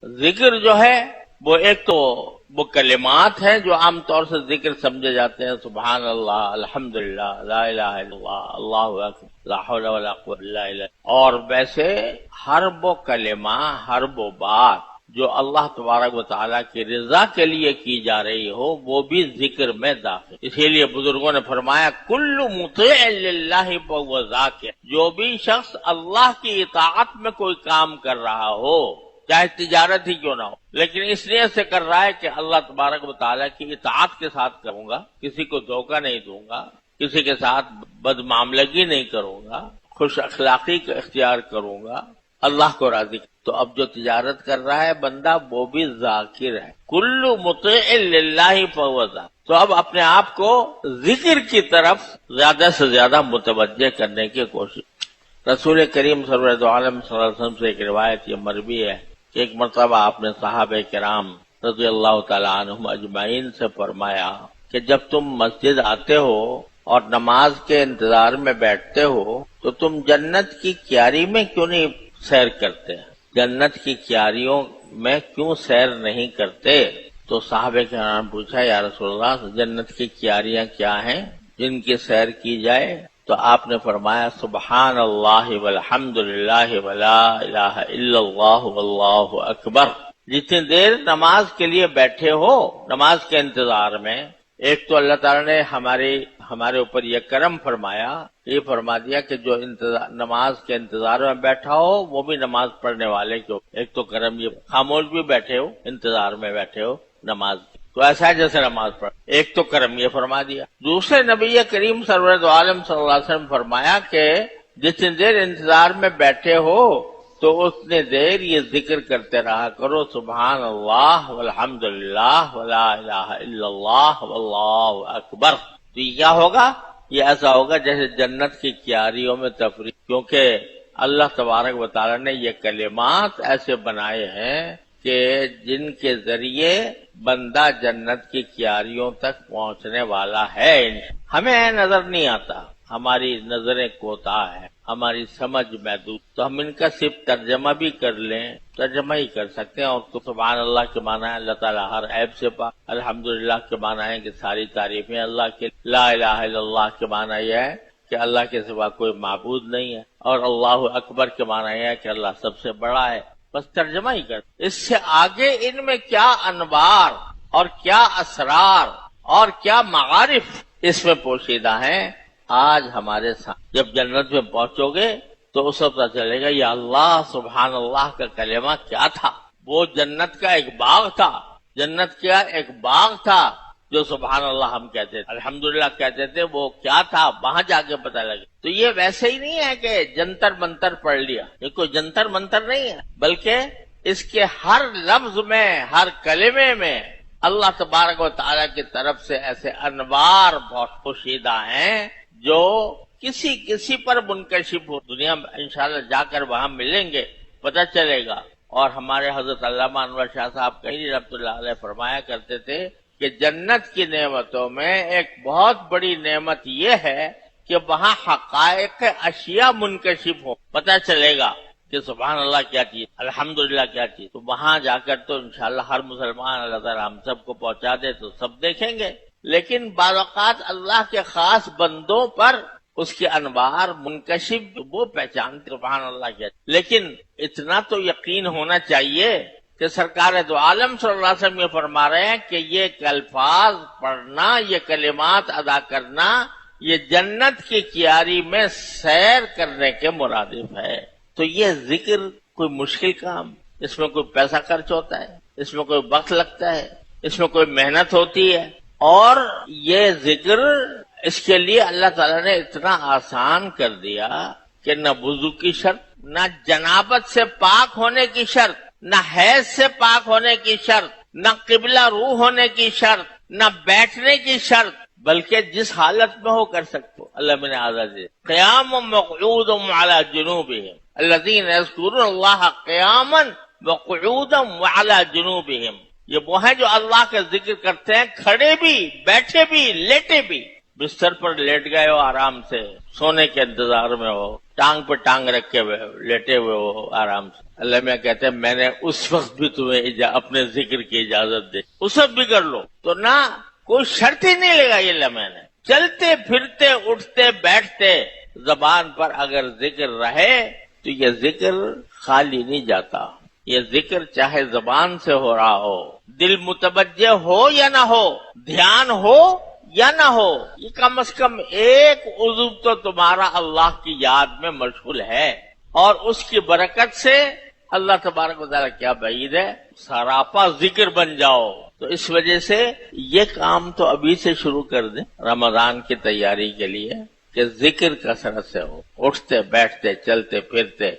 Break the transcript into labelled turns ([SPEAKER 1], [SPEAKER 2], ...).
[SPEAKER 1] ذکر جو ہے وہ ایک تو وہ کلمات ہیں جو عام طور سے ذکر سمجھے جاتے ہیں، سبحان اللہ، الحمدللہ، لا الہ الا اللہ، اللہ اکبر، لا حول ولا قوت الا باللہ، اور ویسے ہر وہ کلمہ، ہر وہ بات جو اللہ تبارک و تعالیٰ کی رضا کے لیے کی جا رہی ہو وہ بھی ذکر میں داخل۔ اسی لیے بزرگوں نے فرمایا کل مطیع للہ فہو ذاکر، جو بھی شخص اللہ کی اطاعت میں کوئی کام کر رہا ہو، چاہے تجارت ہی کیوں نہ ہو، لیکن اس نیت سے کر رہا ہے کہ اللہ تبارک و تعالیٰ کی اطاعت کے ساتھ کروں گا، کسی کو دھوکہ نہیں دوں گا، کسی کے ساتھ بدمعاملگی نہیں کروں گا، خوش اخلاقی کا اختیار کروں گا، اللہ کو راضی۔ تو اب جو تجارت کر رہا ہے بندہ وہ بھی ذاکر ہے، کل مطیع للہ فہو ذاکر۔ تو اب اپنے آپ کو ذکر کی طرف زیادہ سے زیادہ متوجہ کرنے کی کوشش۔ رسول کریم سرور دو عالم صلی اللہ علیہ وسلم سے ایک روایت یہ مروی ہے کہ ایک مرتبہ آپ نے صحابہ کرام رضی اللہ تعالی عنہم اجمعین سے فرمایا کہ جب تم مسجد آتے ہو اور نماز کے انتظار میں بیٹھتے ہو تو تم جنت کی کیاری میں کیوں نہیں سیر کرتے؟ جنت کی کیاریوں میں کیوں سیر نہیں کرتے؟ تو صحابہ کرام نے پوچھا یا رسول اللہ جنت کی کیاریاں کیا ہیں جن کی سیر کی جائے؟ تو آپ نے فرمایا سبحان اللہ والحمد للہ ولا الہ الا اللہ واللہ اکبر۔ جتنی دیر نماز کے لیے بیٹھے ہو، نماز کے انتظار میں، ایک تو اللہ تعالیٰ نے ہمارے اوپر یہ کرم فرمایا، یہ فرما دیا کہ جو نماز کے انتظار میں بیٹھا ہو وہ بھی نماز پڑھنے والے کے ایک تو کرم، یہ خاموش بھی بیٹھے ہو، انتظار میں بیٹھے ہو نماز تو ایسا ہے جیسے نماز پڑھ، ایک تو کرم یہ فرما دیا۔ دوسرے نبی کریم سرور دو عالم صلی اللہ علیہ وسلم فرمایا کہ جتنی دیر انتظار میں بیٹھے ہو تو اتنے دیر یہ ذکر کرتے رہا کرو سبحان اللہ والحمد للہ ولا الہ الا اللہ واللہ اکبر۔ تو یہ کیا ہوگا؟ یہ ایسا ہوگا جیسے جنت کی کیاریوں میں تفریح، کیونکہ اللہ تبارک و تعالیٰ نے یہ کلمات ایسے بنائے ہیں کہ جن کے ذریعے بندہ جنت کی کیاریوں تک پہنچنے والا ہے۔ ہمیں نظر نہیں آتا، ہماری نظریں کوتاہ ہیں، ہماری سمجھ محدود، تو ہم ان کا صرف ترجمہ بھی کر لیں، ترجمہ ہی کر سکتے ہیں۔ اور تو سبحان اللہ کے معنی ہے اللہ تعالیٰ ہر عیب سے پاک، الحمدللہ کے معنی ہے کہ ساری تعریفیں اللہ کے، لا الہ الا اللہ کے معنی یہ ہے کہ اللہ کے سوا کوئی معبود نہیں ہے، اور اللہ اکبر کے معنی یہ ہے کہ اللہ سب سے بڑا ہے۔ بس ترجمہ ہی کر، اس سے آگے ان میں کیا انوار اور کیا اسرار اور کیا معارف اس میں پوشیدہ ہیں آج ہمارے ساتھ۔ جب جنت میں پہنچو گے تو اس وقت پتہ چلے گا یا اللہ سبحان اللہ کا کلمہ کیا تھا، وہ جنت کا ایک باغ تھا، جنت کا ایک باغ تھا جو سبحان اللہ ہم کہتے تھے، الحمدللہ کہتے تھے، وہ کیا تھا وہاں جا کے پتہ لگے۔ تو یہ ویسے ہی نہیں ہے کہ جنتر منتر پڑھ لیا، یہ کوئی جنتر منتر نہیں ہے، بلکہ اس کے ہر لفظ میں، ہر کلمے میں اللہ تبارک و تعالیٰ کی طرف سے ایسے انوار بہت پوشیدہ ہیں جو کسی پر منکشف ہو۔ دنیا میں انشاءاللہ جا کر وہاں ملیں گے، پتہ چلے گا۔ اور ہمارے حضرت علامہ انور شاہ صاحب کہیں رحمۃ اللہ علیہ فرمایا کرتے تھے کہ جنت کی نعمتوں میں ایک بہت بڑی نعمت یہ ہے کہ وہاں حقائق اشیاء منکشف ہو، پتہ چلے گا کہ سبحان اللہ کیا چیز، الحمدللہ کیا چیز۔ تو وہاں جا کر تو انشاءاللہ ہر مسلمان اللہ تعالیٰ ہم سب کو پہنچا دے تو سب دیکھیں گے، لیکن بعض اوقات اللہ کے خاص بندوں پر اس کے انوار منکشف وہ پہچانتے سبحان اللہ کیا۔ لیکن اتنا تو یقین ہونا چاہیے کہ سرکار دو عالم صلی اللہ علیہ وسلم یہ فرما رہے ہیں کہ یہ الفاظ پڑھنا، یہ کلمات ادا کرنا، یہ جنت کی کیاری میں سیر کرنے کے مرادف ہے۔ تو یہ ذکر کوئی مشکل کام، اس میں کوئی پیسہ خرچ ہوتا ہے، اس میں کوئی وقت لگتا ہے، اس میں کوئی محنت ہوتی ہے، اور یہ ذکر اس کے لیے اللہ تعالیٰ نے اتنا آسان کر دیا کہ نہ وضو کی شرط، نہ جنابت سے پاک ہونے کی شرط، نہ حیض سے پاک ہونے کی شرط، نہ قبلہ روح ہونے کی شرط، نہ بیٹھنے کی شرط، بلکہ جس حالت میں ہو کر سکتے ہو۔ اللہ میں نے آزاد ہے قیام وقعود علی جنوبہم الذین یذکرون اللہ قیاما وقعودا وعلی جنوبہم، یہ وہ ہیں جو اللہ کا ذکر کرتے ہیں کھڑے بھی، بیٹھے بھی، لیٹے بھی۔ بستر پر لیٹ گئے ہو آرام سے، سونے کے انتظار میں ہو، ٹانگ پہ ٹانگ رکھے ہوئے لیٹے ہوئے ہو آرام سے. اللہ میں کہتے ہیں میں نے اس وقت بھی تمہیں اپنے ذکر کی اجازت دی، اس وقت بھی کر لو. تو نہ کوئی شرط ہی نہیں لگائی اللہ میں نے. چلتے پھرتے اٹھتے بیٹھتے زبان پر اگر ذکر رہے تو یہ ذکر خالی نہیں جاتا. یہ ذکر چاہے زبان سے ہو رہا ہو، دل متوجہ ہو یا نہ ہو، دھیان ہو یا نہ ہو، یہ کم از کم ایک عضو تو تمہارا اللہ کی یاد میں مشغول ہے. اور اس کی برکت سے اللہ تبارک و تعالیٰ کیا بعید ہے، سراپا ذکر بن جاؤ. تو اس وجہ سے یہ کام تو ابھی سے شروع کر دیں رمضان کی تیاری کے لیے کہ ذکر کثرت سے ہو، اٹھتے بیٹھتے چلتے پھرتے